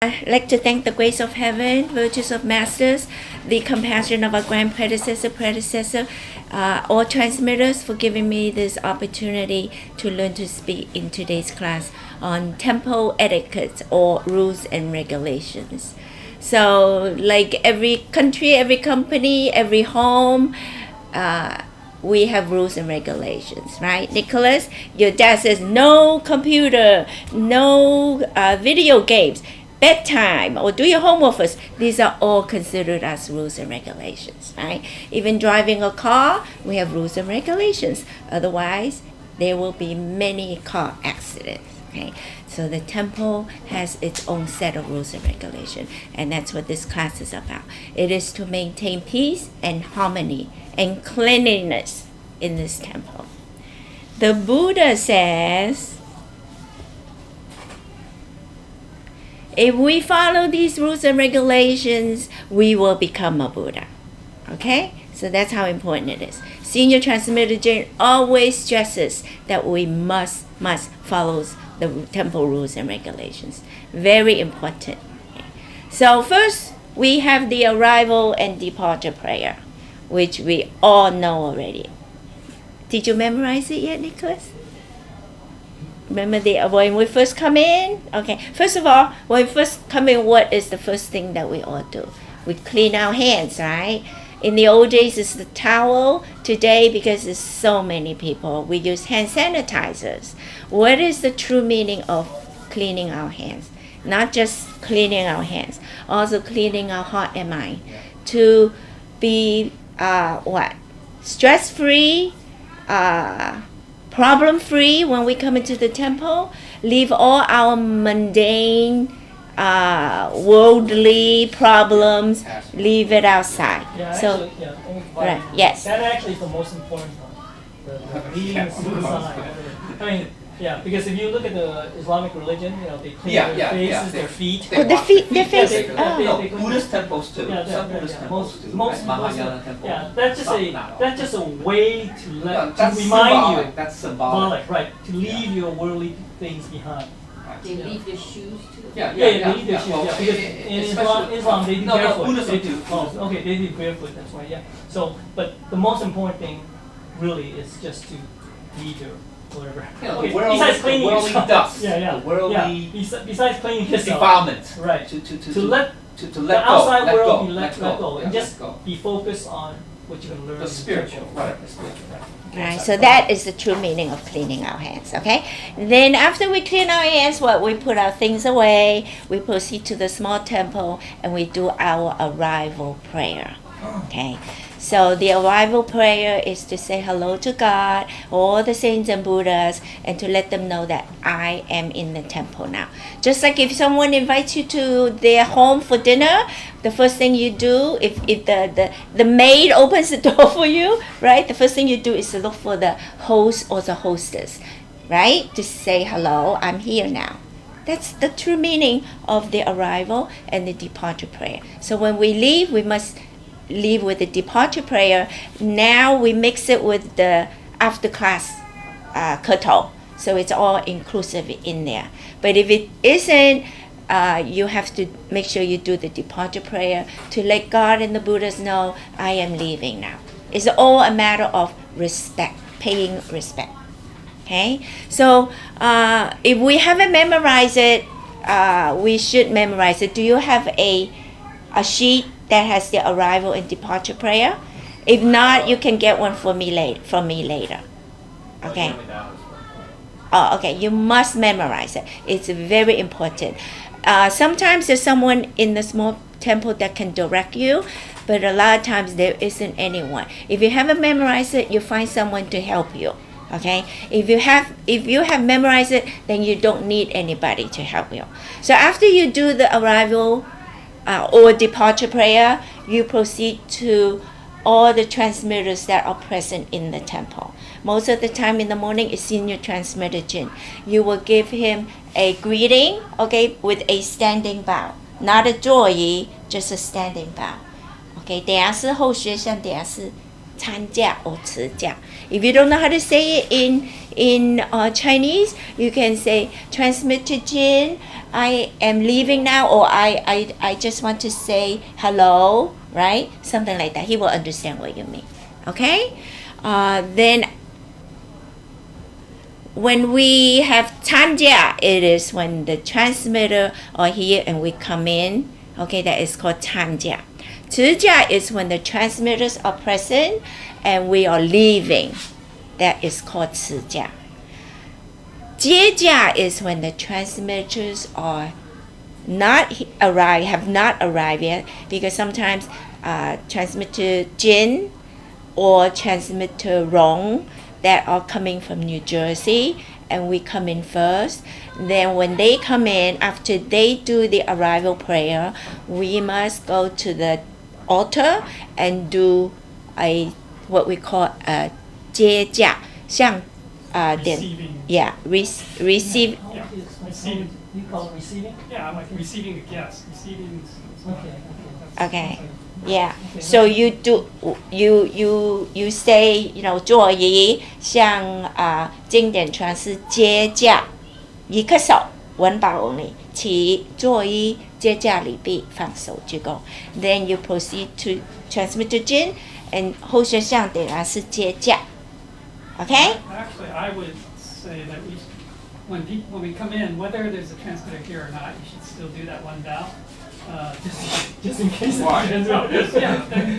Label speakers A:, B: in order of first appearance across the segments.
A: I'd like to thank the grace of heaven, virtues of masters, the compassion of our grand predecessor, all transmitters for giving me this opportunity to learn to speak in today's class on temple etiquettes or rules and regulations. So like every country, every company, every home, we have rules and regulations, right? Nicholas, your dad says no computer, no video games, bedtime, or do your homework first. These are all considered as rules and regulations, right? Even driving a car, we have rules and regulations. Otherwise, there will be many car accidents, okay? So the temple has its own set of rules and regulations, and that's what this class is about. It is to maintain peace and harmony and cleanliness in this temple. The Buddha says, if we follow these rules and regulations, we will become a Buddha. Okay? So that's how important it is. Senior Transmitter Jane always stresses that we must follow the temple rules and regulations. Very important. So first, we have the arrival and departure prayer, which we all know already. Did you memorize it yet, Nicholas? Remember when we first come in? Okay. First of all, when we first come in, what is the first thing that we all do? We clean our hands, right? In the old days, it's the towel. Today, because there's so many people, we use hand sanitizers. What is the true meaning of cleaning our hands? Not just cleaning our hands, also cleaning our heart and mind. To be stress-free, problem-free when we come into the temple. Leave all our mundane, worldly problems, leave it outside.
B: Yeah,
A: so,
B: actually,
A: right, yes.
B: That actually is the most important part. The leaving suicide. I mean, yeah, because if you look at the Islamic religion, they clean their faces, their feet.
A: Their face.
C: Buddhist temples too. Some Buddhist temples too.
B: Most
C: Mahayana temple.
B: Yeah, that's just a way to remind you.
C: That's symbolic.
B: Right? To leave your worldly things behind.
D: They leave their shoes too?
B: They leave their shoes.
C: Well,
B: Because in Islam they do
C: no,
B: barefoot.
C: Buddhism
B: They do.
C: too.
B: Okay, they do barefoot. That's why. Yeah. So, but the most important thing, really, is just to leave your whatever.
C: The
B: besides cleaning
C: worldly
B: yourself.
C: dust.
B: Yeah.
C: The worldly
B: Besides cleaning yourself.
C: defilement.
B: Right.
C: To
B: let
C: the
B: the outside world be
C: let
B: let
C: go.
B: go, and just be focused on what you can learn.
C: The spiritual, right.
B: The spiritual, right.
A: Right, so that is the true meaning of cleaning our hands, okay? Then after we clean our hands, we put our things away, we proceed to the small temple, and we do our arrival prayer, okay? So the arrival prayer is to say hello to God, all the saints and Buddhas, and to let them know that I am in the temple now. Just like if someone invites you to their home for dinner, the first thing you do, if the maid opens the door for you, right, the first thing you do is to look for the host or the hostess, right, to say hello, I'm here now. That's the true meaning of the arrival and the departure prayer. So when we leave, we must leave with the departure prayer. Now we mix it with the after class koto, so it's all inclusive in there. But if it isn't, you have to make sure you do the departure prayer to let God and the Buddhas know I am leaving now. It's all a matter of respect, paying respect. Okay, so if we haven't memorized it, we should memorize it. Do you have a sheet that has the arrival and departure prayer? If not, you can get one from me later. Okay. Oh, okay. You must memorize it. It's very important. Sometimes there's someone in the small temple that can direct you, but a lot of times there isn't anyone. If you haven't memorized it, you find someone to help you. Okay. If you have memorized it, then you don't need anybody to help you. So after you do the arrival or departure prayer, you proceed to all the transmitters that are present in the temple. Most of the time in the morning is Senior Transmitter Jin. You will give him a greeting, okay, with a standing bow. Not a 座椅, just a standing bow. Okay, 等下是后学生，等下是参加 or 持驾. If you don't know how to say it in Chinese, you can say, transmitter Jin, I am leaving now, or I just want to say hello, right? Something like that. He will understand what you mean. Okay? Then when we have tanjia, it is when the transmitter are here and we come in. Okay, that is called tanjia. Zijia is when the transmitters are present and we are leaving. That is called zijia. Jiejia is when the transmitters are have not arrived yet, because sometimes transmitter Jin or transmitter Rong that are coming from New Jersey, and we come in first. Then when they come in, after they do the arrival prayer, we must go to the altar and do what we call a 接驾, 像
E: Receiving.
A: Yeah, receive.
E: Yeah.
B: Receiving. You call it receiving?
E: Yeah, like receiving a guest. Receiving.
A: Okay. Yeah. So you do you say, 座仪向经典传师接驾，一个手 one bow only， 起座仪接驾礼毕，放手鞠躬。Then you proceed to transmitter Jin and 后学向点是接驾。Okay?
E: Actually, I would say that when we come in, whether there's a transmitter here or not, you should still do that one bow. Just in case.
C: Why?
E: Then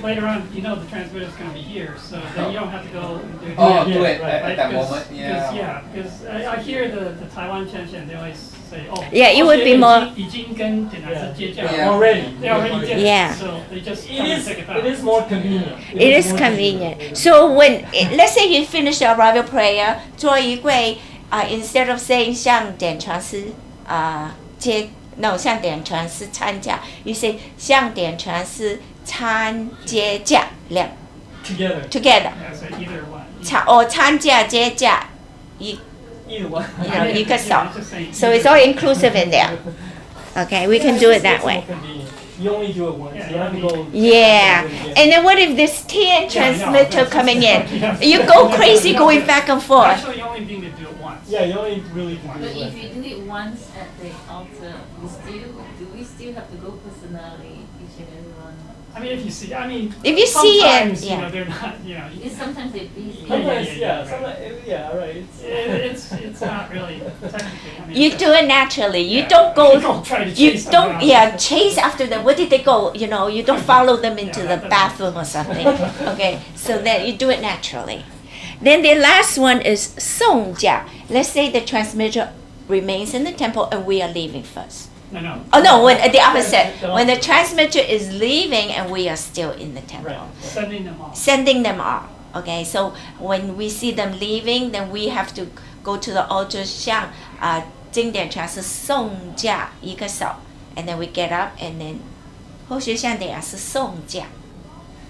E: later on, the transmitter's going to be here, so then you don't have to go and do
C: Do it
E: right,
C: at that
E: because-
C: moment.
E: because-
C: Yeah.
E: because I hear the Taiwan Chen, they always say, oh.
A: Yeah, it would be more-
E: 已经跟点燃是接驾
C: Yeah.
B: Already.
E: They already did
A: Yeah.
E: it, so they just
B: It
E: come and
B: is,
E: take it back.
B: it is more convenient.
A: It is
B: more
A: convenient. So when, let's say you finish the arrival prayer, 坐一跪, instead of saying 向点传师向点传师参加, you say 向点传师参接驾
B: Together.
A: together.
E: Yeah, so either one.
A: or 参加接驾
B: Either one.
A: you can stop.
E: It's just saying
A: So it's
E: either.
A: all inclusive in there. Okay, we can do it that way.
B: It's more convenient. You only do it once.
E: Yeah,
B: You have to go.
A: Yeah,
B: do it again.
A: and then what if there's 10
E: Yeah, I know.
A: transmitter
E: That's-
A: coming in?
E: Yeah.
A: You go crazy going back and forth.
E: Actually, you only need to do it once.
B: Yeah, you only really do
D: But
B: it
D: if
B: once.
D: you do it once at the altar, do we still have to go personally, each and every one?
E: I mean, if you see,
A: If you see it,
E: sometimes,
A: yeah.
E: they're not,
D: Because sometimes they're busy.
B: Sometimes,
E: yeah,
B: yeah,
E: right.
B: sometimes, yeah, right.
E: it's not really technically.
A: You do it naturally. You
E: Yeah.
A: don't go.
E: You don't try to
A: You
E: chase them
A: don't.
E: down.
A: Yeah, chase after them. Where did they go? You don't follow them into
E: Yeah,
A: the
E: that
A: bathroom or something. Okay, so then you do it naturally. Then the last one is 送驾. Let's say the transmitter remains in the temple and we are leaving first.
E: No.
A: Oh no, when the opposite. When the transmitter is leaving and we are still in the temple.
B: Right.
E: Sending them off.
A: Sending them off. Okay, so when we see them leaving, then we have to go to the altar 向经典传是送驾一个手, and then we get up and then 后学向点是送驾.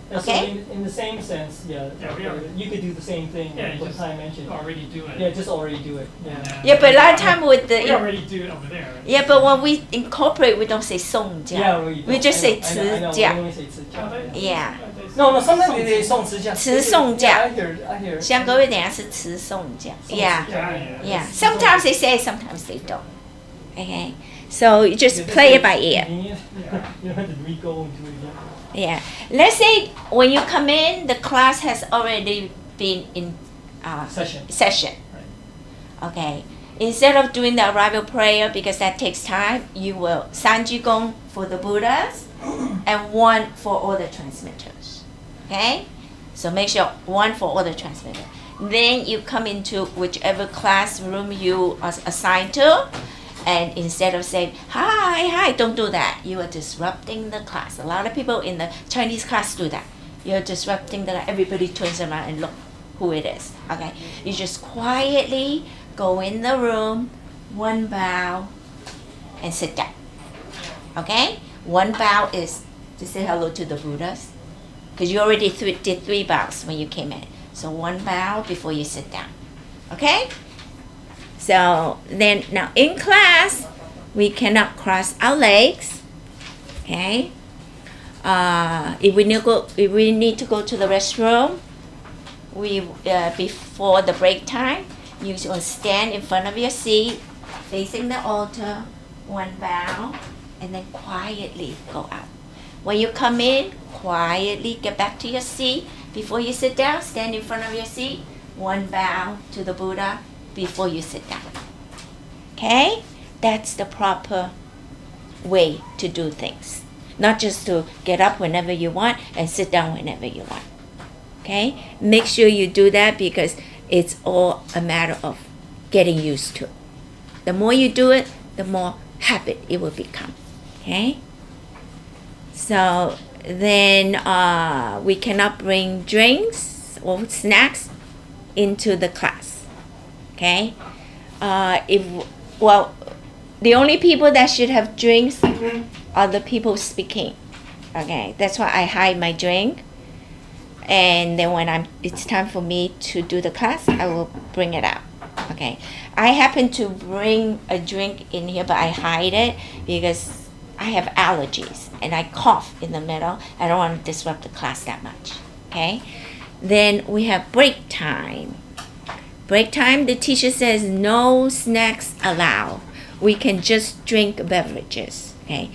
B: Yeah, so
A: Okay.
B: in the same sense, yeah,
E: Yeah, we are-
B: you could do the same thing
E: Yeah,
B: like
E: you
B: what
E: just
B: Ty mentioned.
E: already do it.
B: Yeah, just already do it. Yeah.
A: Yeah, but a lot of time with
E: We
A: the
E: already do it over there.
A: yeah, but when we incorporate, we don't say 送驾.
B: Yeah,
A: we just say
B: I know,
A: 持驾.
B: we only say 持驾.
E: Oh, they-
A: Yeah.
E: they-
B: No, sometimes they 送持驾.
A: 持送驾.
B: Yeah, I hear.
A: 像各位等下是持送驾. Yeah.
E: Yeah.
A: Yeah. Sometimes they say, sometimes they don't. Okay. So you just play it by ear.
B: Convenient.
E: Yeah.
B: You don't have to re-go and do it again.
A: Yeah. Let's say when you come in, the class has already been in session. Okay. Instead of doing the arrival prayer, because that takes time, you will 三鞠躬 for the Buddhas and one for all the transmitters. Okay? So make sure one for all the transmitters. Then you come into whichever classroom you are assigned to. And instead of saying, hi, don't do that. You are disrupting the class. A lot of people in the Chinese class do that. You're disrupting the class. Everybody turns around and look who it is. Okay? You just quietly go in the room, one bow, and sit down. Okay? One bow is to say hello to the Buddhas. Because you already did 3 bows when you came in. So one bow before you sit down. Okay? So then now in class, we cannot cross our legs. Okay? If we need to go to the restroom, we before the break time, You will stand in front of your seat, facing the altar, one bow, and then quietly go out. When you come in, quietly get back to your seat. Before you sit down, stand in front of your seat, one bow to the Buddha before you sit down. Okay? That's the proper way to do things. Not just to get up whenever you want and sit down whenever you want. Okay? Make sure you do that because it's all a matter of getting used to it. The more you do it, the more habit it will become. Okay? So then we cannot bring drinks or snacks into the class. Okay? The only people that should have drinks are the people speaking. Okay, that's why I hide my drink. And then when it's time for me to do the class, I will bring it out. Okay, I happen to bring a drink in here, but I hide it because I have allergies and I cough in the middle. I don't want to disrupt the class that much. Okay, then we have break time. Break time, the teacher says no snacks allowed. We can just drink beverages. Okay,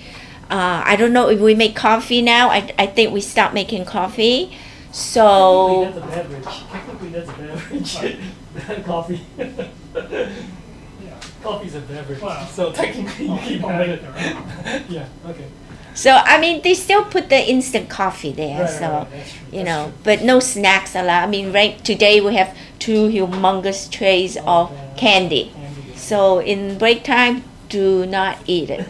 A: I don't know if we make coffee now. I think we stopped making coffee. So
B: Technically, that's a beverage. Coffee. Coffee's a beverage.
E: Wow.
B: So technically, you keep on
E: it.
B: Yeah. Okay.
A: So I mean, they still put the instant coffee there.
B: Right,
A: So
B: right, that's true.
A: you
B: That's
A: know,
B: true.
A: but no snacks allowed. I mean, right today we have 2 humongous trays of candy. So in break time, do not eat it.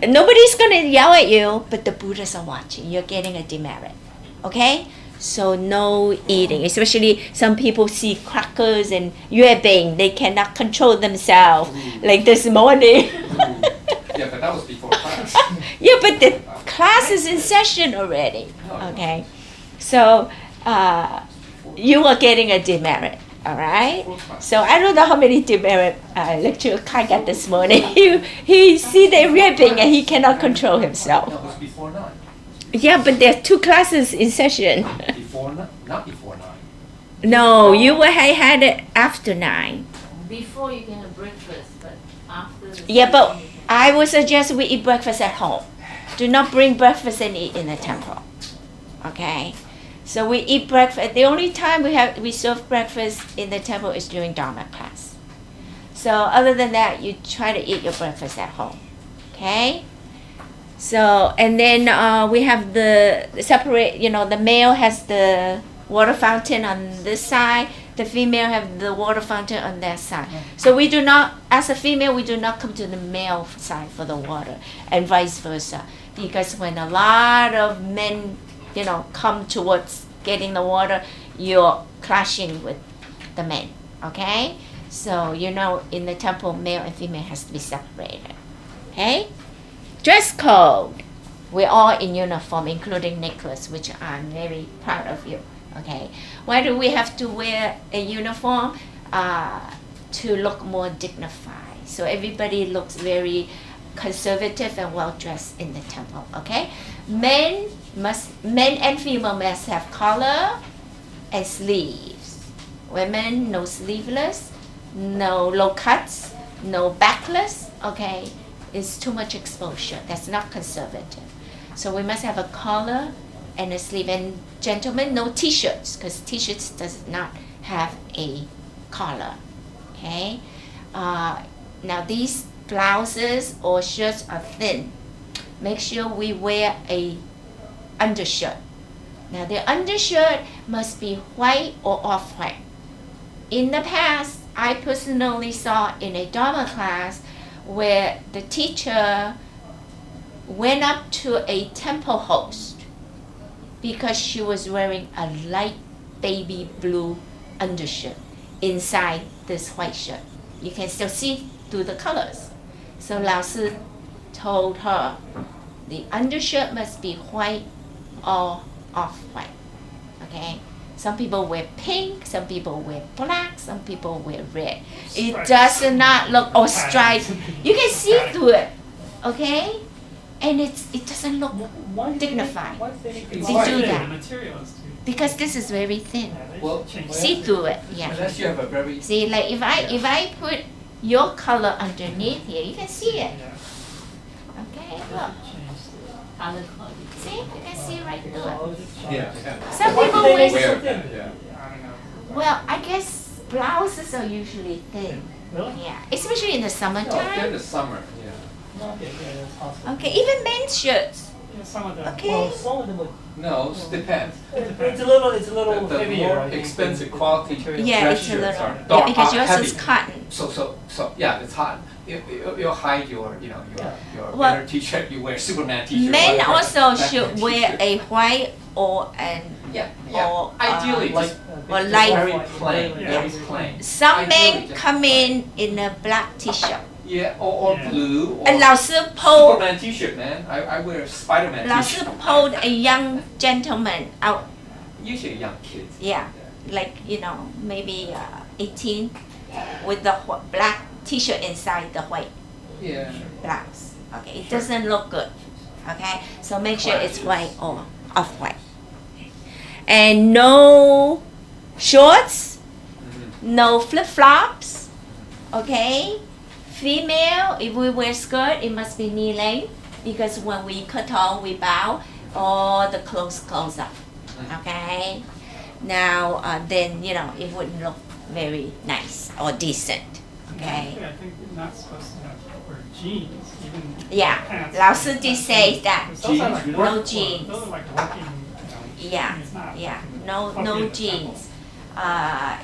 A: Nobody's gonna yell at you, but the Buddhas are watching. You're getting a demerit. Okay? So no eating, especially some people see crackers and yuebing, they cannot control themselves. Like this morning.
C: Yeah, but that was before class.
A: Yeah, but the class is in session already. Okay, so you are getting a demerit. All right. So I don't know how many demerit lecture Kai got this morning. he see the ripping and he cannot control himself.
C: No, it was before 9.
A: Yeah, but there are 2 classes in session.
C: Before 9, not before 9.
A: No, you will had it after 9.
D: Before you can have breakfast, but after the
A: Yeah, but
D: session, you can-
A: I would suggest we eat breakfast at home. Do not bring breakfast and eat in the temple. Okay? So we eat breakfast. The only time we serve breakfast in the temple is during Dharma class. So other than that, you try to eat your breakfast at home. Okay? So, and then we have the separate, the male has the water fountain on this side, the female have the water fountain on that side. So we do not, as a female, we do not come to the male side for the water and vice versa. Because when a lot of men, come towards getting the water, you're clashing with the men, okay? So, in the temple, male and female has to be separated, okay? Dress code. We're all in uniform, including Nicholas, which I'm very proud of you. Okay. Why do we have to wear a uniform? To look more dignified. So everybody looks very conservative and well dressed in the temple. Okay. Men and female must have collar and sleeves. Women, no sleeveless, no low cuts, no backless. Okay. It's too much exposure. That's not conservative. So we must have a collar and a sleeve. And gentlemen, no t-shirts, because t-shirts does not have a collar. Okay. Now these blouses or shirts are thin. Make sure we wear a undershirt. Now the undershirt must be white or off-white. In the past, I personally saw in a Dharma class where the teacher went up to a temple host because she was wearing a light baby blue undershirt inside this white shirt. You can still see through the colors. So Lao Sư told her the undershirt must be white or off-white. Okay? Some people wear pink, some people wear black, some people wear red. It does not look, or stripes. You can see through it, okay? And it doesn't look dignified.
B: Why is there anything
A: Did
B: white?
A: you do that?
E: The material is too
A: because this is very thin.
E: Yeah, they
C: Well,
E: should change
A: See
E: that.
A: through it, yeah.
C: Unless you have a very,
A: See, like if I put your color underneath here, you can see it.
E: Yeah,
A: Okay,
E: they
A: look.
E: should change the-
D: Color coding.
A: See, you can see right through it.
B: Oh,
C: yeah.
A: Some
B: Why
A: people
B: do they make
A: wear.
B: it so thin?
C: Yeah.
E: I don't know.
A: Well, I guess blouses are usually thin.
B: Really?
A: Yeah, especially in the
C: No, during
A: summertime.
C: the summer, yeah.
B: Okay, yeah, that's possible.
A: Okay, even men's shirts.
E: Yeah, some of them.
A: Okay.
B: Well, some of them would.
C: No, it depends.
B: It's a little
C: The
B: heavier.
C: more
B: I think,
C: expensive
B: than
C: quality
B: material.
A: Yeah,
C: dress
A: it's a
C: shirts
A: little.
C: are
A: Yeah,
C: dark,
A: because yours
C: heavy.
A: is cotton.
C: So yeah, it's hot. You'll hide your, you know, your
A: Well,
C: winter t-shirt. You wear Superman t-shirt.
A: Men
C: whatever,
A: also
C: Batman
A: should wear
C: t-shirt.
A: a white or an
C: Yeah, yeah.
A: or,
C: Ideally,
B: Like,
C: just
A: or
B: just
A: light-
C: very
B: white,
C: plain,
B: yeah.
C: very plain.
A: some
C: Ideally,
A: men
C: just
A: come
C: plain.
A: in a black t-shirt.
C: Yeah, or
E: Yeah.
C: blue, or
A: 老师 pulled
C: Superman t-shirt, man. I wear a Spider-Man
A: 老师
C: t-shirt.
A: pulled a young gentleman out.
C: Usually young kids.
A: Yeah, like maybe 18 with the black t-shirt inside the white
C: Yeah.
A: blouse. Okay, it doesn't look good. Okay, so make sure it's white or off white. And no shorts, no flip flops. Okay, female, if we wear skirt, it must be knee length because when we cut off, we bow, all the clothes close up. Okay, now then it wouldn't look very nice or decent. Okay.
E: Actually, I think you're not supposed to have wear jeans, even
A: Yeah,
E: pants.
A: 老师did say that.
E: Because those are like
C: Jeans,
E: work
A: no
E: clothes.
A: jeans.
E: Those are like working,
A: Yeah,
E: it's not
A: yeah,
E: fucking
A: no
E: funky
A: jeans.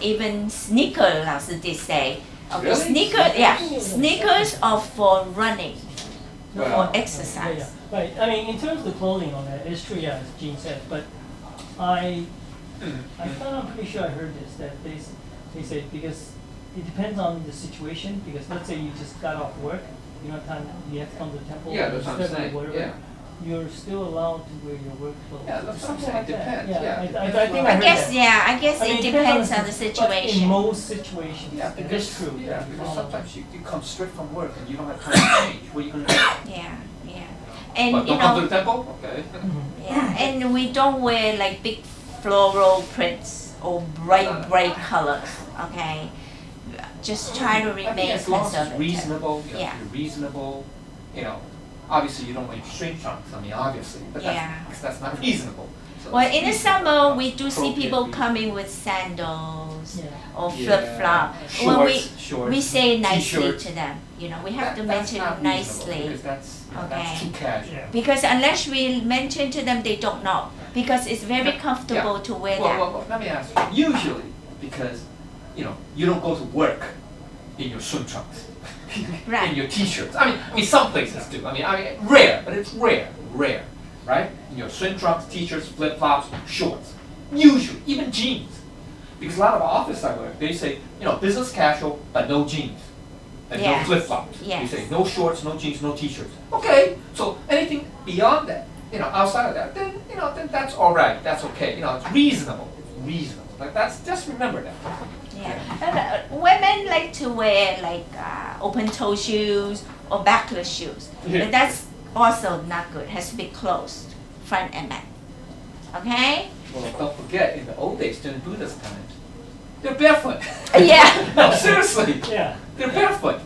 A: Even sneaker, 老师 did say. Okay,
C: Really?
A: sneakers are for running or
C: Well,
B: Yeah,
A: exercise.
B: yeah. Right. I mean, in terms of the clothing on that, it's true. Yeah, as Gene said. But I thought I'm pretty sure I heard this that they say because it depends on the situation. Because let's say you just got off work, you don't have time. You have to come to the temple.
C: Yeah,
B: or
C: that's what I'm
B: study or
C: saying,
B: whatever,
C: yeah.
B: You're still allowed to wear your work clothes.
C: Yeah, that's what I'm
B: Something
C: saying.
B: like that.
C: Depends,
B: Yeah,
C: yeah,
B: I
C: depends
B: think
C: on-
B: I
A: I
B: heard
A: guess
B: that.
A: I guess
B: I mean,
A: it depends on the
B: But in
A: situation.
B: most situations,
C: Yeah,
B: it
C: because,
B: is true.
C: Yeah, because sometimes you come straight from work and you don't have time to change. What are you gonna do?
A: Yeah. And
C: But don't come to the temple? Okay.
A: yeah, and we don't wear like big floral prints or bright colors. Okay, just try to
C: I think
A: remain
C: as long as it's
A: conservative.
C: reasonable,
A: Yeah.
C: you're reasonable, obviously you don't wear string trunks, I mean, obviously, but
A: Yeah.
C: that's not reasonable. So
A: Well,
C: it's
A: in the
C: reasonable.
A: summer, we do see people
C: Appropriate
A: coming with sandals
B: Yeah.
A: or
C: Yeah.
A: flip flop. When
C: Shorts,
A: we say nicely
C: t-shirts.
A: to them, we have to
C: That's
A: mention
C: not reasonable,
A: nicely.
C: Because that's
A: Okay.
C: too casual.
E: Yeah.
A: Because unless we mention to them, they don't know. Because it's very comfortable to wear that.
C: Well, let me ask you, usually, because, you don't go to work in your swim trunks.
A: Right.
C: In your t-shirts. I mean, some places do. I mean, rare, but it's rare, right? In your swim trunks, t-shirts, flip-flops, shorts. Usually, even jeans. Because a lot of office I work, they say, business casual, but no jeans. And
A: Yes.
C: no flip-flops.
A: Yes.
C: They say no shorts, no jeans, no t-shirts. Okay, so anything beyond that, outside of that, then that's all right. That's okay. It's reasonable. It's reasonable. Like just remember that.
A: Yeah. And, women like to wear like open-toe shoes or backless shoes.
C: Yeah.
A: But that's also not good. It has to be closed, front and back. Okay?
C: Well, don't forget, in the old days, during Buddha's time, they're barefoot.
A: Yeah.
C: No, seriously,
B: Yeah.
C: they're barefoot.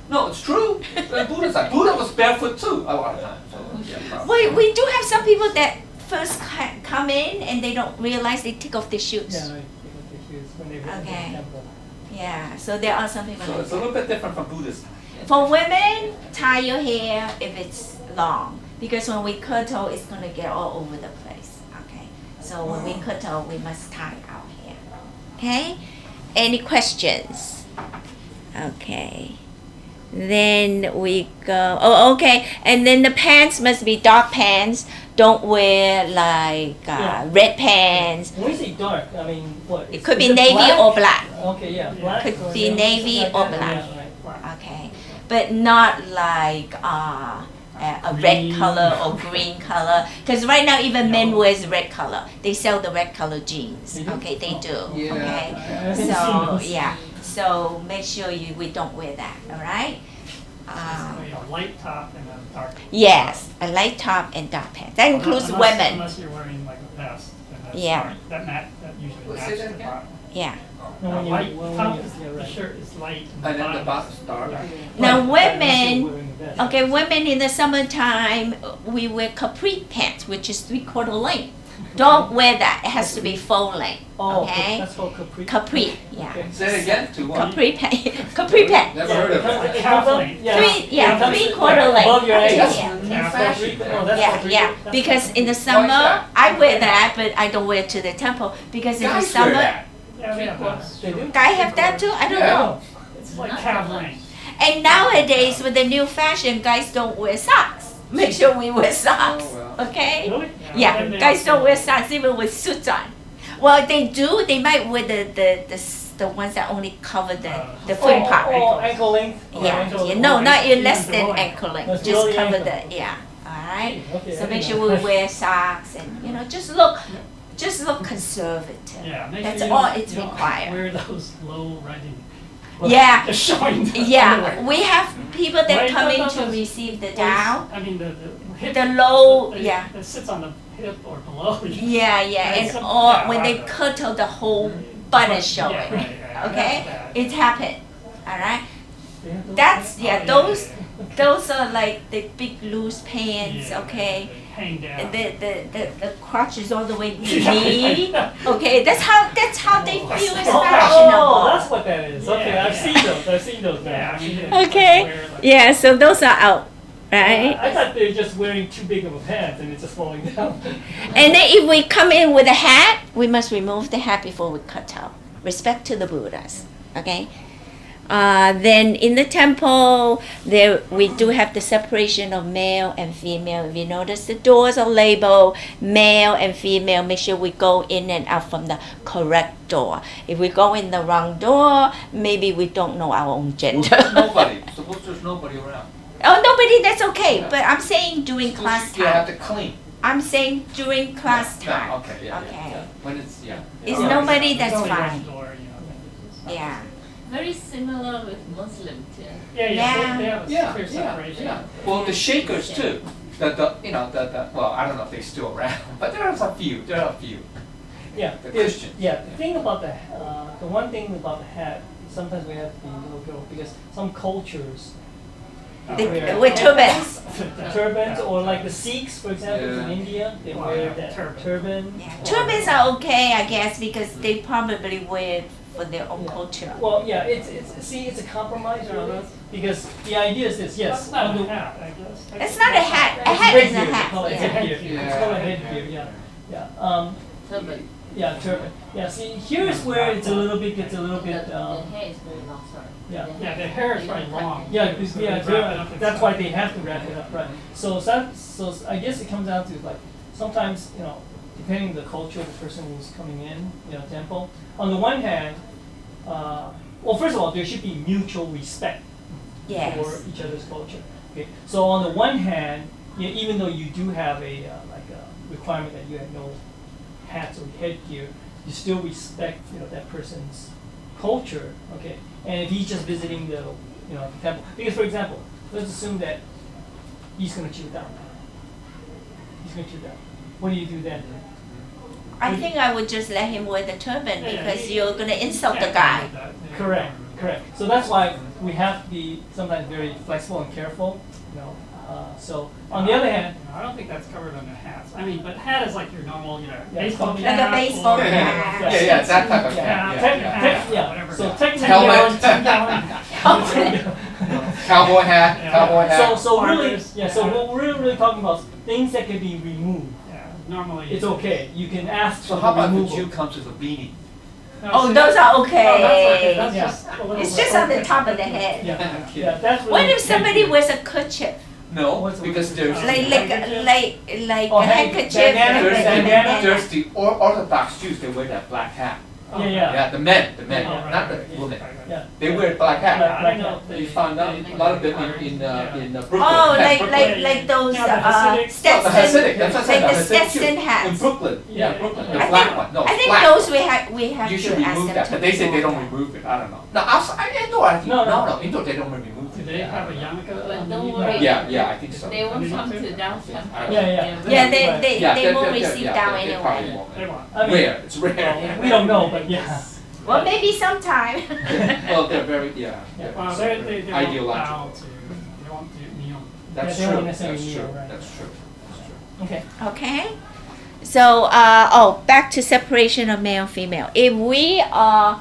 C: No, it's true. During Buddha's time, Buddha was barefoot too a lot of times. So, yeah, probably.
A: We do have some people that first come in and they don't realize they take off their shoes.
B: Yeah, right. They got their shoes when they were in
A: Okay.
B: the temple.
A: Yeah, so there are some people
C: So
A: like
C: it's a little bit different from Buddha's time.
A: For women, tie your hair if it's long. Because when we curl, it's going to get all over the place. Okay? So when we curl, we must tie our hair. Okay? Any questions? Okay. Then we go, okay. And then the pants must be dark pants. Don't wear like
B: Yeah.
A: red pants.
B: When we say dark, I mean what?
A: It could
B: is
A: be navy
B: black?
A: or black.
B: Okay, yeah, black.
A: Could
B: or
A: be
B: yellow,
A: navy
B: something
A: or
B: like that.
A: black.
B: Yeah, right.
A: Okay, but not like a red
B: Green.
A: color or green color. Because right now even men
B: No.
A: wears red color. They sell the red color jeans.
B: They do?
A: Okay, they do.
C: Yeah.
A: Okay,
B: I haven't seen
A: so
B: those.
A: yeah, so make sure we don't wear that. All right.
E: Basically a light top and a dark.
A: Yes, a light top and dark pants. That includes
E: Unless-
A: women.
E: Unless you're wearing like a vest. And then
A: Yeah.
E: That usually
C: Say
E: matches
C: that
E: the
C: again?
E: bottom.
A: Yeah.
B: No, when you-
E: Light,
B: when
E: top
B: you-
E: is,
B: yeah,
E: the
B: right.
E: shirt is light.
C: And then the bottom's dark.
E: Yeah.
A: Now
B: Right,
A: women,
B: unless you're wearing a vest.
A: okay, women in the summertime, we wear capri pants, which is 3/4 length. Don't wear that. It has to be full length.
B: Oh,
A: Okay.
B: that's called capri.
A: Capri. Yeah.
B: Okay.
C: Say it again to what?
A: Capri pant. Capri pant.
C: Never heard of it.
B: It
E: Calf
B: comes up-
E: length.
B: yeah.
A: 3/4 length.
B: Above your
A: Okay,
B: ankles.
A: yeah.
D: New fashion.
B: Oh, that's
A: Yeah,
B: capri.
A: yeah.
B: That's
A: Because in the
C: Why is
A: summer,
C: that?
A: I wear that, but I don't wear it to the temple because in the
C: Guys wear
A: summer,
C: that.
E: Yeah, they have that.
B: They do?
A: guy have that too. I don't
C: Yeah.
A: know.
E: It's like calf length.
A: And nowadays, with the new fashion, guys don't wear socks. Make sure we wear socks,
C: Oh, well.
A: okay?
B: Really?
A: Yeah,
E: Then they
A: guys
E: also-
A: don't wear socks even with suits on. Well, they do. They might wear the ones that only cover the foot
B: Oh,
A: part.
B: oh, ankle length?
A: Yeah,
B: Ankle-
A: yeah, no, not
E: even
A: less than
E: below
A: ankle length.
B: That's
A: Just
B: really
A: cover
B: ankle.
A: the alright.
B: Okay,
A: So
B: I
A: make
B: didn't
A: sure
B: know.
A: we wear socks and just look conservative.
E: Yeah, make
A: That's
E: sure
A: all
E: you
A: it's
E: don't
A: required.
E: wear those low riding.
A: Yeah.
E: Just showing the
A: Yeah,
E: underwear.
A: we have people that
E: Right,
A: come
E: no,
A: in
E: no,
A: to
E: no.
A: receive the
E: Well,
A: down.
E: I mean, the hip.
A: The low,
E: that-
A: yeah.
E: That sits on the hip or below.
A: Yeah, yeah,
E: Right,
A: and
E: some-
A: or
E: yeah,
A: when they
E: right.
A: cut till the whole butt is showing.
E: Yeah, right.
A: Okay,
E: That's bad.
A: it happened. All right,
B: They have those?
A: that's
E: Oh,
A: yeah. Those are like the big loose pants.
E: Yeah,
A: Okay,
E: they hang down.
A: the crotch is all the way to the knee. Okay, that's how they feel is
B: Oh,
A: fashionable.
B: that's what that is. Okay,
E: Yeah,
B: I've
E: yeah.
B: seen those. I've seen those now.
E: Yeah, I mean,
A: Okay.
E: wear, like-
A: Yeah, so those are out, right?
B: I thought they were just wearing too big of a pants and it's just falling down.
A: And then if we come in with a hat, we must remove the hat before we cut out. Respect to the Buddhas, okay? Then in the temple, there we do have the separation of male and female. If you notice, the doors are labeled male and female. Make sure we go in and out from the correct door. If we go in the wrong door, maybe we don't know our own gender.
C: Nobody. Suppose there's nobody around.
A: Oh, nobody, that's okay. But I'm saying during class
C: You have
A: time.
C: to clean.
A: I'm saying during class
C: Yeah,
A: time.
C: okay, yeah,
A: Okay.
C: yeah, yeah. When it's, yeah.
A: Is
C: Yeah.
A: nobody,
E: It's
A: that's
E: only one
A: fine.
E: door, you know,
A: Yeah.
D: Very similar with Muslim too.
E: Yeah,
A: Yeah.
E: they have a
C: Yeah,
E: clear
C: yeah,
E: separation.
C: yeah. Well, the shakers too. Well, I don't know if they're still around, but there are a few. There are a few.
B: Yeah,
C: The
B: there's-
C: Christians.
B: Yeah, the thing about the one thing about the hat, sometimes we have to be a little careful because some cultures wear
A: With turbans.
B: turbans, or like the Sikhs, for example, in
C: Yeah.
B: India, they
E: Oh,
B: wear
E: yeah,
B: that
E: turban.
B: turban.
A: Yeah.
B: or-
A: Turbans are okay, I guess, because they probably wear it for their own
B: Yeah.
A: culture.
B: Well, yeah, it's a compromise really, because the idea is this, yes.
E: That's not
B: on
E: a
B: the-
E: hat, I guess.
A: It's not a hat. A
B: It's
A: hat is a
B: headgear, they
A: hat.
B: call it
A: Yeah.
B: headgear.
C: Yeah.
B: It's called a headgear, yeah, yeah.
D: Turban.
B: Yeah, turban. Yeah, see, here is where it's a little bit,
D: The hair is very long, sorry.
B: yeah.
D: The
E: Yeah,
D: hair-
E: the hair is very long.
B: Yeah, because,
E: So
B: yeah,
E: they wrap it up in
B: that's why
E: stuff.
B: they have to wrap it up, right? So I guess it comes down to like, sometimes, depending on the culture of the person who's coming in, temple. On the one hand, well, first of all, there should be mutual respect
A: Yes.
B: for each other's culture. Okay, so on the one hand, even though you do have a like a requirement that you have no hats or headgear, you still respect that person's culture. Okay, and if he's just visiting the temple, because for example, let's assume that he's going to chew down. He's going to chew down. What do you do then?
A: I think I would just let him wear the turban
E: Yeah,
A: because
E: he-
A: you're gonna insult the
E: Can't
A: guy.
E: do that, yeah.
B: Correct. So that's why we have to be sometimes very flexible and careful. So on the other hand,
E: I don't think that's covered under hats. I mean, but hat is like your normal,
B: Yeah,
E: baseball
B: like a
E: cap.
A: baseball
E: or-
A: cap.
C: Yeah, that type of
B: Yeah.
C: hat.
B: Tech-
C: Yeah,
B: tech-
C: yeah.
E: whatever.
B: So technically,
C: Helmet. Cowboy hat.
E: Yeah.
C: Cowboy hat.
B: so really,
E: Farmers,
B: yeah. So
E: yeah.
B: what we're really talking about is things that can be removed.
E: Yeah, normally.
B: It's okay. You can ask
C: So
B: for
C: how
B: the
C: about the
B: removal.
C: Jew comes with a beanie?
E: No,
A: Oh,
E: see,
A: those are
E: Oh, that's okay.
A: okay.
E: That's
B: Yeah.
E: just a little
A: It's
E: bit.
A: just on the top of the head.
B: Yeah,
C: I'm kidding.
B: yeah. That's really
A: What if somebody
B: headgear.
A: wears a kerchief?
C: No,
B: What's-
C: because
B: what's-
C: there's
A: Like
B: Oh,
A: a handkerchief.
B: bandana,
A: and
C: there's
A: then-
C: the,
B: bandana.
C: there's the Orthodox Jews. They wear that black hat.
E: Oh,
B: Yeah.
C: Yeah, the men,
E: Oh, right,
C: not the
E: right, yeah,
C: women.
E: right, right.
B: Yeah.
C: They wear black hat.
E: Yeah, I know.
C: You found out a lot of them in Brooklyn.
A: Oh,
C: Yeah,
A: like
C: Brooklyn.
A: like those
E: Yeah, the Hasidic-
C: Oh,
A: Stetson,
C: the Hasidic, that's what I said,
A: like the
C: the Hasidic
A: Stetson
C: Jew.
A: hats.
C: In Brooklyn,
B: Yeah.
C: Brooklyn,
A: I
C: the
A: think-
C: black one, no,
A: I think
C: black.
A: those we have
C: You
A: to
C: should
A: ask
C: remove
A: them
C: that,
A: to
C: but they say they don't
A: remove that.
C: remove it, I don't know. No, outside, indoor, I think,
B: No, no.
C: no, indoor they don't remove it.
E: they have a yarmulke?
D: But
E: on
D: don't
E: the-
D: worry.
C: Yeah, I think so.
D: They won't come to down temple.
B: Yeah.
A: Yeah, they
C: Yeah,
A: won't
C: they-
A: receive
C: yeah,
A: down
C: they probably
A: anyway.
C: won't.
E: They won't.
B: I mean,
C: Rare, it's rare.
B: we don't know, but yeah.
A: Well, maybe sometime.
C: Well, they're very, yeah.
E: Well,
C: they're
E: they won't
C: ideological.
E: bow to, they won't do kneel.
C: That's
B: they won't
C: true,
B: necessarily
C: that's
B: kneel,
C: true,
B: right.
C: that's true, that's true.
B: Okay.
A: Okay. So, back to separation of male and female. If we are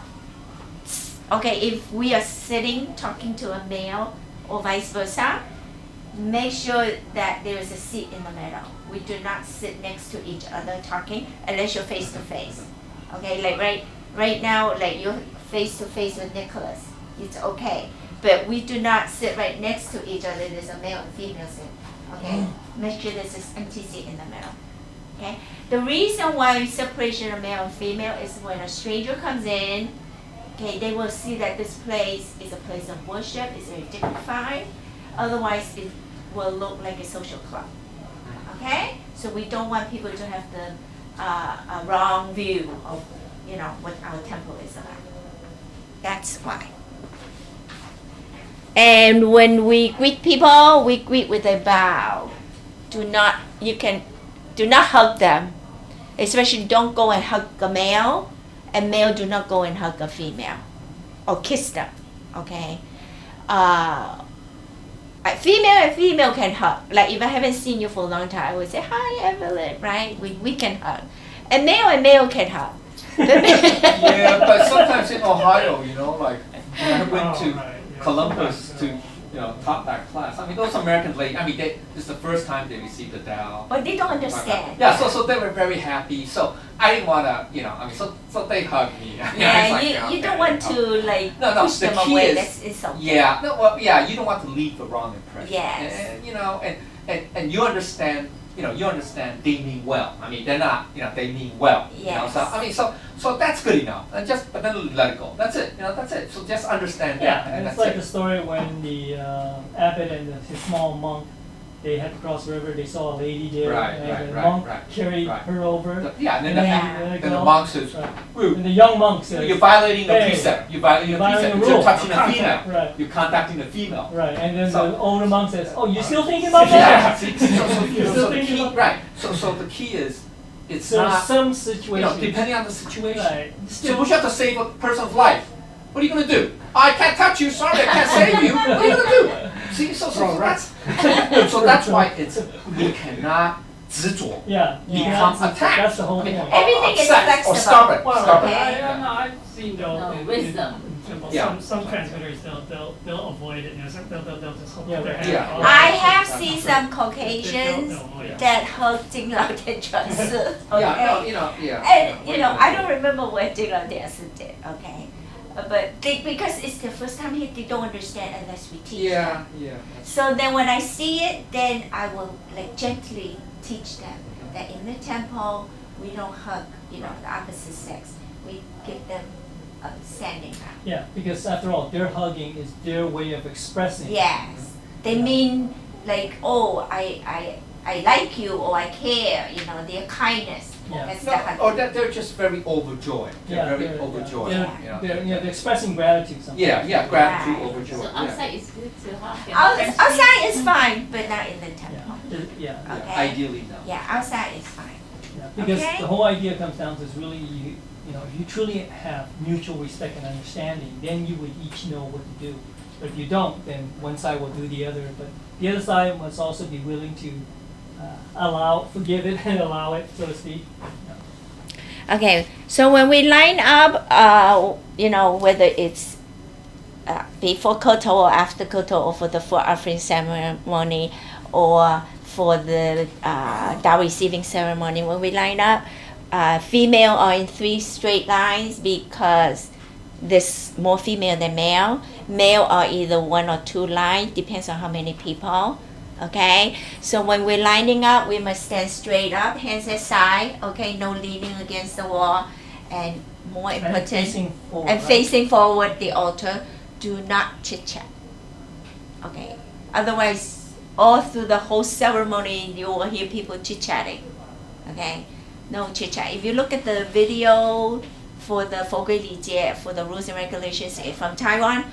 A: sitting talking to a male or vice versa, make sure that there is a seat in the middle. We do not sit next to each other talking unless you're face to face. Okay, like right now, like you're face to face with Nicholas, it's okay. But we do not sit right next to each other. There's a male and female seat. Okay, make sure there's an empty seat in the middle. Okay, the reason why separation of male and female is when a stranger comes in, okay, they will see that this place is a place of worship, it's very dignified. Otherwise, it will look like a social club. Okay, so we don't want people to have the a wrong view of what our temple is about. That's why. And when we greet people, we greet with a bow. Do not hug them. Especially don't go and hug a male, and male do not go and hug a female or kiss them. Okay. Female and female can hug. Like if I haven't seen you for a long time, I would say, "Hi, Evelyn," right? We can hug. And male can hug.
C: Yeah, but sometimes in Ohio, like when I went
E: Oh,
C: to
E: right, yeah.
C: Columbus to, taught that class. I mean, those American ladies, this is the first time they received the Tao.
A: But they don't understand.
C: Yeah, so they were very happy. So I didn't want to, so they hugged me.
A: Yeah,
C: It's like,
A: you don't want to
C: No,
A: push
C: the
A: them
C: key
A: away.
C: is-
A: That's insulting.
C: Yeah, no, well, yeah, you don't want to leave the wrong impression.
A: Yes.
C: And you understand, you understand they mean well. I mean, they're not, they mean well.
A: Yes.
C: So that's good enough. But then let it go. That's it. That's it. So just understand that.
B: Yeah,
C: And
B: and it's
C: that's
B: like
C: it.
B: the story when the abbot and his small monk, they had to cross the river. They saw a lady there,
C: Right,
B: and
C: right,
B: the
C: right,
B: monk
C: right,
B: carried
C: right.
B: her over.
C: Yeah, and then,
A: Yeah.
C: then the monk says,
B: Right.
C: "Woo,
B: And the young monk says,
C: you're violating the
B: Hey,
C: precept. You're violating the
B: you're violating
C: precept.
B: the
C: You're
B: rule.
C: touching a
B: Contact,
C: female.
B: right.
C: You're contacting a female."
B: right, and then
C: So-
B: the older monk says, "Oh, you still thinking about
C: Yeah,
B: that?"
C: see,
B: You're still
C: so the
B: thinking
C: key,
B: about
C: right? So the key is, it's
B: There's
C: not,
B: some situations.
C: depending on the situation.
B: Right.
C: Still, you have to save a person's life. What are you gonna do? I can't touch you. Sorry, I can't save you. What are you gonna do? See, so that's so that's why we cannot 执着,
B: Yeah,
C: become
B: that's,
C: attacked.
B: that's the whole
C: I mean,
B: point.
A: Everything is
C: upset
A: flexible.
C: or stubborn.
B: Well,
C: stubborn.
A: okay.
E: I've seen
D: wisdom.
C: Yeah.
E: Some transmitters they'll avoid it. They'll just hold
B: Yeah,
E: their hand.
C: yeah.
E: off.
A: I have seen some
E: They'll
A: Caucasians
E: avoid it.
A: that hug 金老爹转世, okay?
C: Yeah,
A: And I don't remember what 金老爹是 did, okay? But because it's the first time they don't understand unless we teach them.
C: Yeah.
A: So then when I see it, then I will gently teach them that in the temple we don't hug, the opposite sex. We give them a standing hug.
B: Yeah, because after all, their hugging is their way of expressing.
A: Yes, they mean oh, I like you or I care. Their kindness.
B: Yeah.
A: That's the
C: No,
A: hug.
C: or that they're just very overjoyed. They're
B: Yeah,
C: very overjoyed.
B: They're expressing gratitude sometimes.
C: Yeah, gratitude,
A: Right.
C: overjoyed.
D: So
C: yeah.
D: outside is good to hug.
A: Outside is fine, but not in the temple.
B: Yeah.
C: Yeah,
A: Okay.
C: ideally no.
A: Yeah, outside is fine.
B: Yeah, because
A: Okay.
B: the whole idea comes down to is really if you truly have mutual respect and understanding, then you would each know what to do. But if you don't, then one side will do the other. But the other side must also be willing to forgive it and allow it, so to speak.
A: Okay, so when we line up, whether it's before koto or after koto, or for the four offering ceremony, or for the Dao receiving ceremony, when we line up, female are in 3 straight lines because there's more female than male. Male are either 1 or 2 lines, depends on how many people. Okay, so when we're lining up, we must stand straight up, hands at side. Okay, no leaning against the wall, and more important,
B: And facing forward.
A: and
B: right?
A: facing forward the altar. Do not chit chat. Okay, otherwise, all through the whole ceremony, you will hear people chit chatting. Okay, no chit chat. If you look at the video for the 佛规礼节, for the rules and regulations from Taiwan,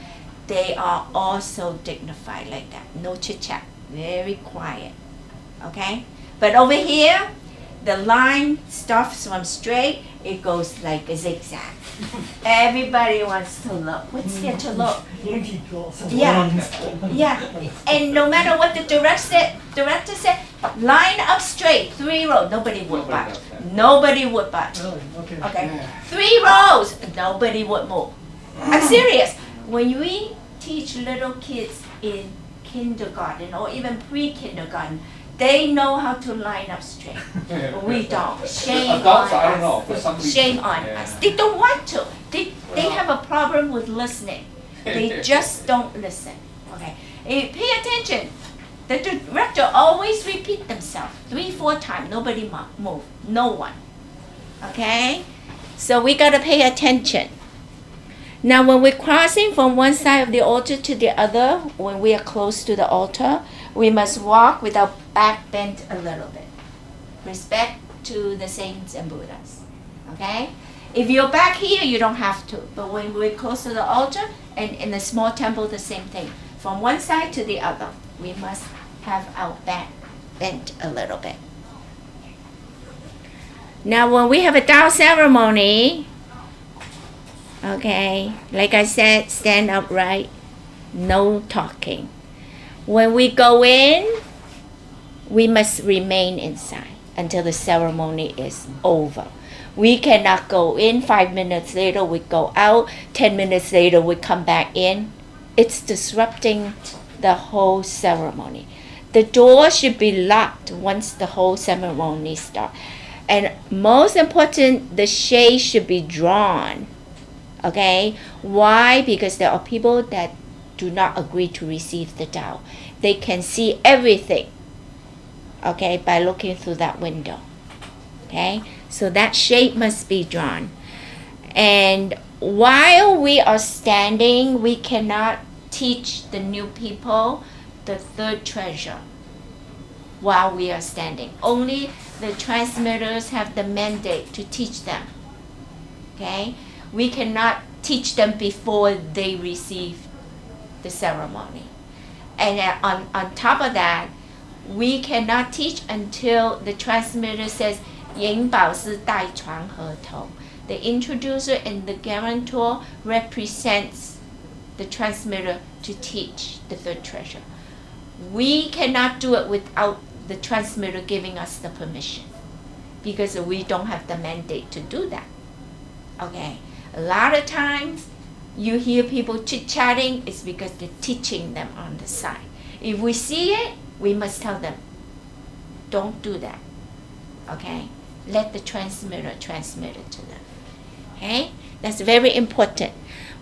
A: they are also dignified like that. No chit chat, very quiet. Okay? But over here, the line starts from straight, it goes like a zigzag. Everybody wants to look. What's there to look? Yeah. Yeah. And no matter what the director said, line up straight, 3 rows, nobody would
C: Nobody
A: budge.
C: does that.
A: Nobody would budge.
B: Really? Okay.
A: Okay. 3 rows, nobody would move. I'm serious. When we teach little kids in kindergarten or even pre-kindergarten, they know how to line up straight. We don't. Shame
C: Adults,
A: on
C: I don't know,
A: us.
C: for some reason.
A: Shame on
C: Yeah.
A: us. They don't want to. They have a problem with listening. They just don't listen. Okay. Pay attention. The director always repeat themselves 3-4 times. Nobody move. No one. Okay. So we gotta pay attention. Now, when we're crossing from one side of the altar to the other, when we are close to the altar, we must walk with our back bent a little bit. Respect to the saints and Buddhas. Okay? If you're back here, you don't have to. But when we're close to the altar, and in the small temple, the same thing. From one side to the other, we must have our back bent a little bit. Now, when we have a Tao ceremony, okay, like I said, stand upright, no talking. When we go in, we must remain inside until the ceremony is over. We cannot go in 5 minutes later, we go out, 10 minutes later, we come back in. It's disrupting the whole ceremony. The door should be locked once the whole ceremony starts. And most important, the shade should be drawn. Okay? Why? Because there are people that do not agree to receive the Tao. They can see everything, okay, by looking through that window. Okay? So that shade must be drawn. And while we are standing, we cannot teach the new people the third treasure while we are standing. Only the transmitters have the mandate to teach them. Okay? We cannot teach them before they receive the ceremony. And on top of that, we cannot teach until the transmitter says, 引导是带传合同. The introducer and the guarantor represents the transmitter to teach the third treasure. We cannot do it without the transmitter giving us the permission, because we don't have the mandate to do that. Okay, a lot of times you hear people chit-chatting, it's because they're teaching them on the side. If we see it, we must tell them, don't do that. Okay, let the transmitter transmit it to them. Okay, that's very important.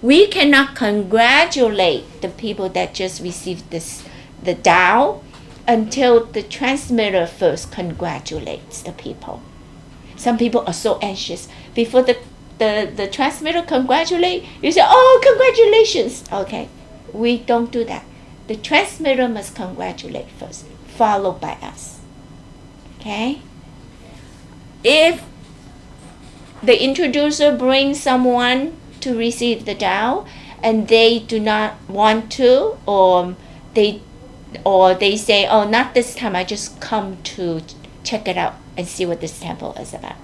A: We cannot congratulate the people that just received the Tao until the transmitter first congratulates the people. Some people are so anxious. Before the transmitter congratulate, you say, oh, congratulations. Okay, we don't do that. The transmitter must congratulate first, followed by us. Okay? If the introducer brings someone to receive the Tao and they do not want to, or they say, oh, not this time, I just come to check it out and see what this temple is about.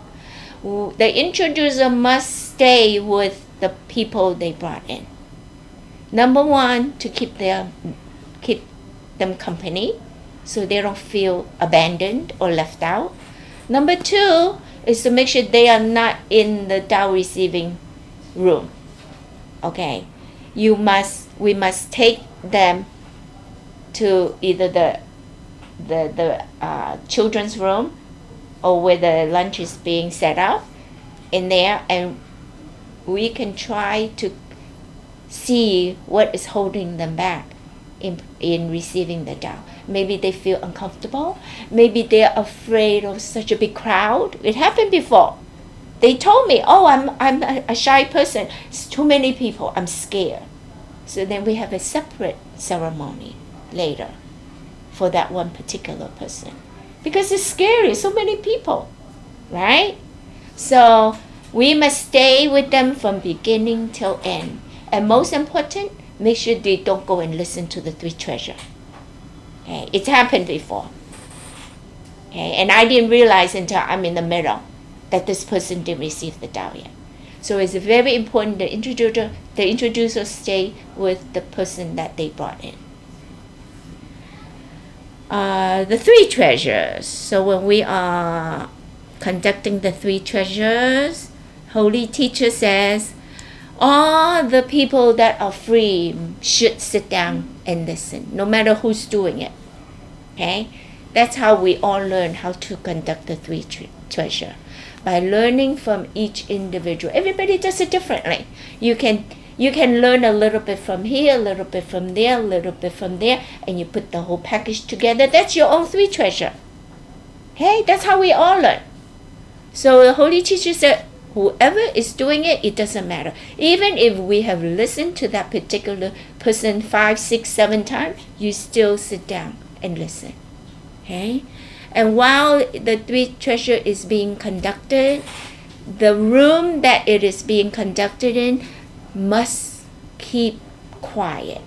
A: The introducer must stay with the people they brought in. Number one, to keep them company so they don't feel abandoned or left out. Number two is to make sure they are not in the Tao receiving room. Okay, we must take them to either the children's room or where the lunch is being set up in there, and we can try to see what is holding them back in receiving the Tao. Maybe they feel uncomfortable. Maybe they're afraid of such a big crowd. It happened before. They told me, oh, I'm a shy person. It's too many people. I'm scared. So then we have a separate ceremony later for that one particular person. Because it's scary, so many people, right? So we must stay with them from beginning till end. And most important, make sure they don't go and listen to the three treasure. Okay, it's happened before. Okay, and I didn't realize until I'm in the middle that this person didn't receive the Tao yet. So it's very important the introducer stay with the person that they brought in. The three treasures. So when we are conducting the three treasures, Holy Teacher says, all the people that are free should sit down and listen, no matter who's doing it. Okay? That's how we all learn how to conduct the three treasure. By learning from each individual. Everybody does it differently. You can learn a little bit from here, a little bit from there, a little bit from there, and you put the whole package together. That's your own three treasure. Okay? That's how we all learn. So the Holy Teacher said, whoever is doing it, it doesn't matter. Even if we have listened to that particular person 5, 6, 7 times, you still sit down and listen. Okay? And while the three treasure is being conducted, the room that it is being conducted in must keep quiet.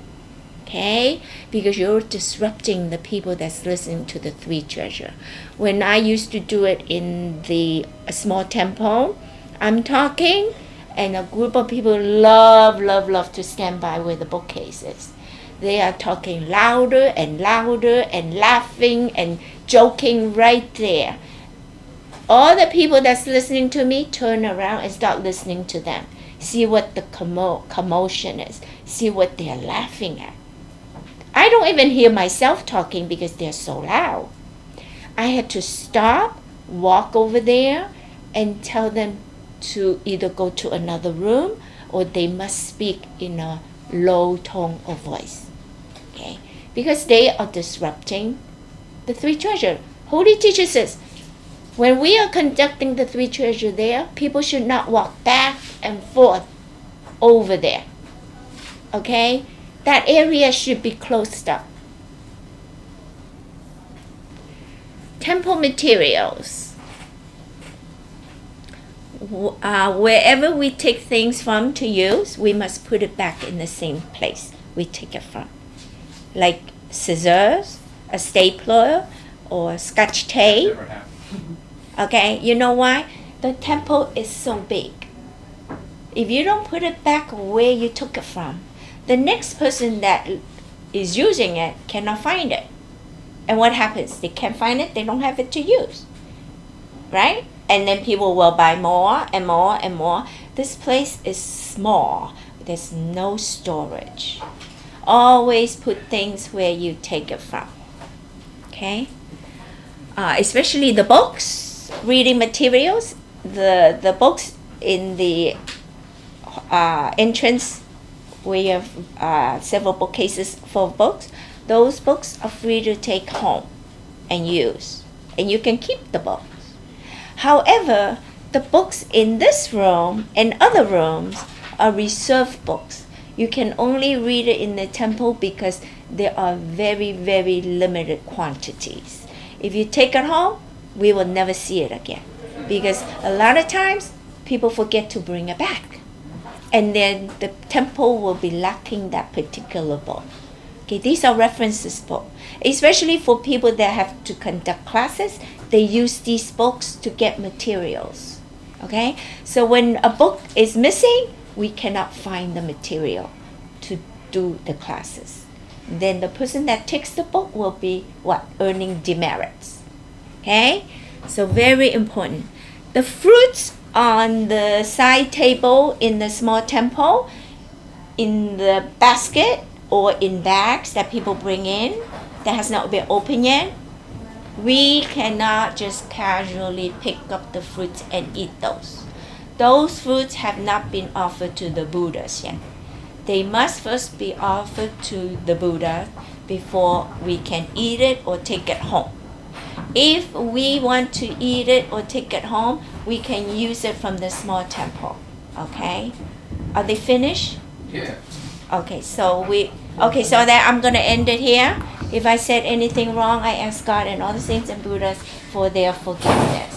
A: Okay? Because you're disrupting the people that's listening to the three treasure. When I used to do it in a small temple, I'm talking, and a group of people love to stand by where the bookcase is. They are talking louder and louder and laughing and joking right there. All the people that's listening to me turn around and start listening to them. See what the commotion is. See what they're laughing at. I don't even hear myself talking because they're so loud. I had to stop, walk over there, and tell them to either go to another room or they must speak in a low tone of voice. Okay? Because they are disrupting the three treasure. Holy Teacher says, when we are conducting the three treasure there, people should not walk back and forth over there. Okay? That area should be closed up. Temple materials. Wherever we take things from to use, we must put it back in the same place we take it from. Like scissors, a stapler, or scotch tape.
C: Never happened.
A: Okay, you know why? The temple is so big. If you don't put it back where you took it from, the next person that is using it cannot find it. And what happens? They can't find it, they don't have it to use. Right? And then people will buy more and more and more. This place is small. There's no storage. Always put things where you take it from. Okay? Especially the books, reading materials. The books in the entrance, we have several bookcases full of books. Those books are free to take home and use. And you can keep the books. However, the books in this room and other rooms are reserved books. You can only read it in the temple because there are very, very limited quantities. If you take it home, we will never see it again. Because a lot of times, people forget to bring it back. And then the temple will be lacking that particular book. Okay, these are references books. Especially for people that have to conduct classes, they use these books to get materials. Okay? So when a book is missing, we cannot find the material to do the classes. Then the person that takes the book will be earning demerits. Okay? So very important. The fruits on the side table in the small temple, in the basket or in bags that people bring in that has not been opened yet, we cannot just casually pick up the fruits and eat those. Those fruits have not been offered to the Buddhas yet. They must first be offered to the Buddha before we can eat it or take it home. If we want to eat it or take it home, we can use it from the small temple. Okay? Are they finished?
C: Yeah.
A: Okay, so that I'm gonna end it here. If I said anything wrong, I ask God and all the saints and Buddhas for their forgiveness.